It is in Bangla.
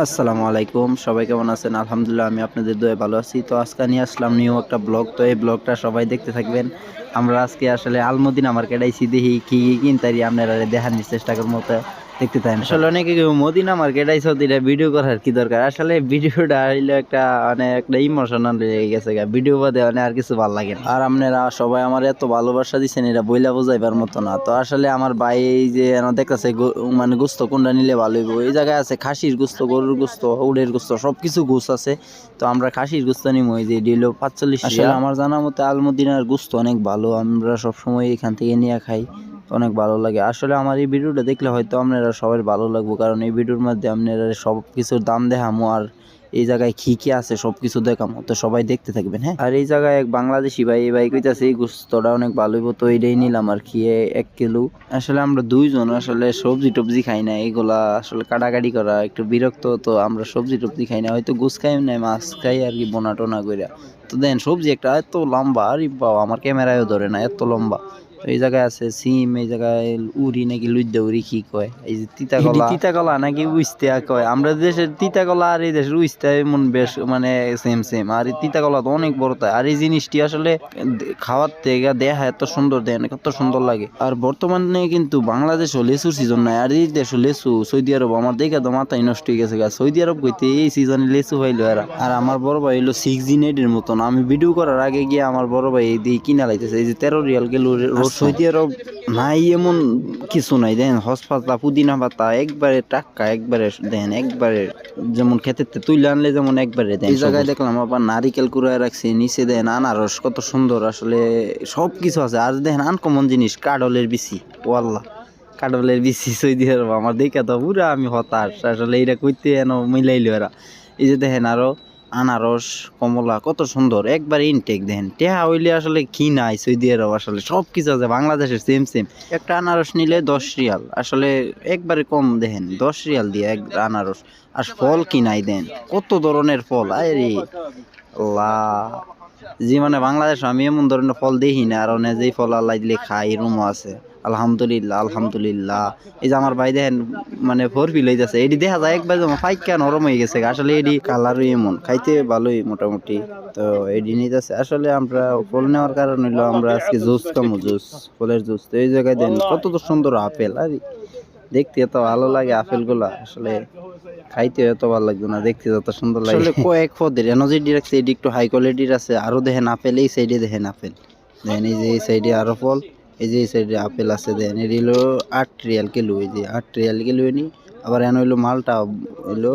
আসসালামু আলাইকুম, সবাই কেমন আছেন? আলহামদুলিল্লাহ, আমি আপনাদের দোয়ায় ভালো আছি। তো আজকে নিয়ে আসলাম নিউ একটা ব্লগ। তো এই ব্লগটা সবাই দেখতে থাকবেন। আমরা আজকে আসলে আলমদিনা মার্কেট আইছি, দেখি কি কি কিনতারি আপনারা দেখানোর চেষ্টা করবো। তো দেখতে থাকেন। আসলে অনেকে কেউ মদিনা মার্কেট আইসো দিলে ভিডিও করার কি দরকার? আসলে ভিডিওটা হইলো একটা মানে একটা ইমোশনাল হয়ে গেছে, ভিডিও বাদে মানে আর কিছু ভালো লাগে না। আর আপনারা সবাই আমার এত ভালোবাসা দিচ্ছেন, এটা বইলা বোঝাইবার মতো না। তো আসলে আমার ভাই এই যে দেখতেছে মানে গোস্ত কোনটা নিলে ভালো হইব, এই জায়গায় আছে খাসির গোস্ত, গরুর গোস্ত, উটের গোস্ত, সবকিছু গোস্ত আছে। তো আমরা খাসির গোস্ত নিবো, এই যে দিল 45 রিয়াল। আসলে আমার জানা মতে আলমদিনার গোস্ত অনেক ভালো, আমরা সবসময় এখান থেকে নিয়ে খাই, অনেক ভালো লাগে। আসলে আমার এই ভিডিওটা দেখলে হয়তো আপনারা সবার ভালো লাগবে, কারণ এই ভিডিওর মধ্যে আপনারা সব কিছুর দাম দেখামো আর এই জায়গায় কি কি আছে সবকিছু দেখামো। তো সবাই দেখতে থাকবেন, হ্যাঁ। আর এই জায়গায় এক বাংলাদেশি ভাই, এই ভাই কইতাছে এই গোস্তটা অনেক ভালো হইব, তো এইটাই নিলাম আর কি, 1 কিলো। আসলে আমরা দুইজন আসলে সবজি টবজি খাই না, এগুলা আসলে কাটাকাটি করা একটু বিরক্ত, তো আমরা সবজি টবজি খাই না, হয়তো গোস খাই না, মাছ খাই আর কি, বোনা টোনা কইরা। তো দেন সবজি একটা এত লম্বা, আরে বাবা, আমার ক্যামেরায়ও ধরে না, এত লম্বা। তো এই জায়গায় আছে সিম, এই জায়গায় উড়ি নাকি লুইদ্দা উড়ি কি কয়, এই যে তিতা কলা, তিতা কলা নাকি উইস্তা কয়। আমরা দেশের তিতা কলা আর এই দেশের উইস্তা এমন বেশ মানে সেম সেম। আর এই তিতা কলা তো অনেক বড় তাই। আর এই জিনিসটি আসলে খাওয়ার থেকে দেখা এত সুন্দর, দেন কত সুন্দর লাগে। আর বর্তমানে কিন্তু বাংলাদেশও লেচুর সিজন নাই, আর এই দেশও লেচু। সৌদি আরব আমার দেখে তো মাথায় নষ্ট হয়ে গেছে। সৌদি আরব কইতে এই সিজনে লেচু হইলো এরা। আর আমার বড় ভাই হইলো 6 দিন এর মতন, আমি ভিডিও করার আগে গিয়ে আমার বড় ভাই এই দিয়ে কিনা লাইতেছে, এই যে 13 রিয়াল গেল। সৌদি আরব নাই এমন কিছু নাই, দেখেন হস পাতা, পুদিনা পাতা একবারে টাটকা, একবারে দেখেন একবারে যেমন খেতের তুলে আনলে যেমন একবারে দেন। এই জায়গায় দেখলাম আবার নারিকেল কুড়ায় রাখছে, নিচে দেন আনারস, কত সুন্দর আসলে সব কিছু আছে। আর দেখেন আনকমন জিনিস, কাডলের বিচি, ওয়াল্লাহ কাডলের বিচি সৌদি আরব, আমার দেখে তো পুরা আমি হতাশ আসলে, এইটা কইতে এন মিলাইলো এরা। এই যে দেখেন আরো আনারস, কমলা, কত সুন্দর একবার ইনটেক। দেখেন টেহা হইলে আসলে কি নাই সৌদি আরব, আসলে সব কিছু আছে বাংলাদেশের সেম সেম। একটা আনারস নিলে 10 রিয়াল, আসলে একবারে কম। দেখেন 10 রিয়াল দিয়ে এক আনারস। আর ফল কি নাই, দেন কত ধরনের ফল, আরে আল্লাহ। জি মানে বাংলাদেশ আমি এমন ধরনের ফল দেখি না, আর যেই ফল আল্লাহ দিলে খাই এরমও আছে। আলহামদুলিল্লাহ আলহামদুলিল্লাহ। এই যে আমার ভাই দেখেন মানে 4 ফিল হইতেছে, এটি দেখা যায় একবার যেমন ফাইকা নরম হয়ে গেছে, আসলে এটি কালারই এমন, খাইতে ভালোই মোটামুটি। তো এটি নিতেছে আসলে আমরা ফল নেওয়ার কারণ হইলো আমরা আজকে জুস খামো, জুস, ফলের জুস। তো এই জায়গায় দেন কত তো সুন্দর আপেল, আরে দেখতে এত ভালো লাগে আপেল গুলা, আসলে খাইতে এত ভালো লাগতো না, দেখতে যত সুন্দর লাগে। আসলে কয়েক পদের এনার্জি রাখছে, এটি একটু হাই কোয়ালিটির আছে। আরো দেখেন আপেল, এই সাইডে দেখেন আপেল, দেখেন এই যে এই সাইডে আরো ফল, এই যে এই সাইডে আপেল আছে। দেখেন এটি হলো 8 রিয়াল কিলো, এই যে 8 রিয়াল কিলো। আবার এনে হইলো মালটা হইলো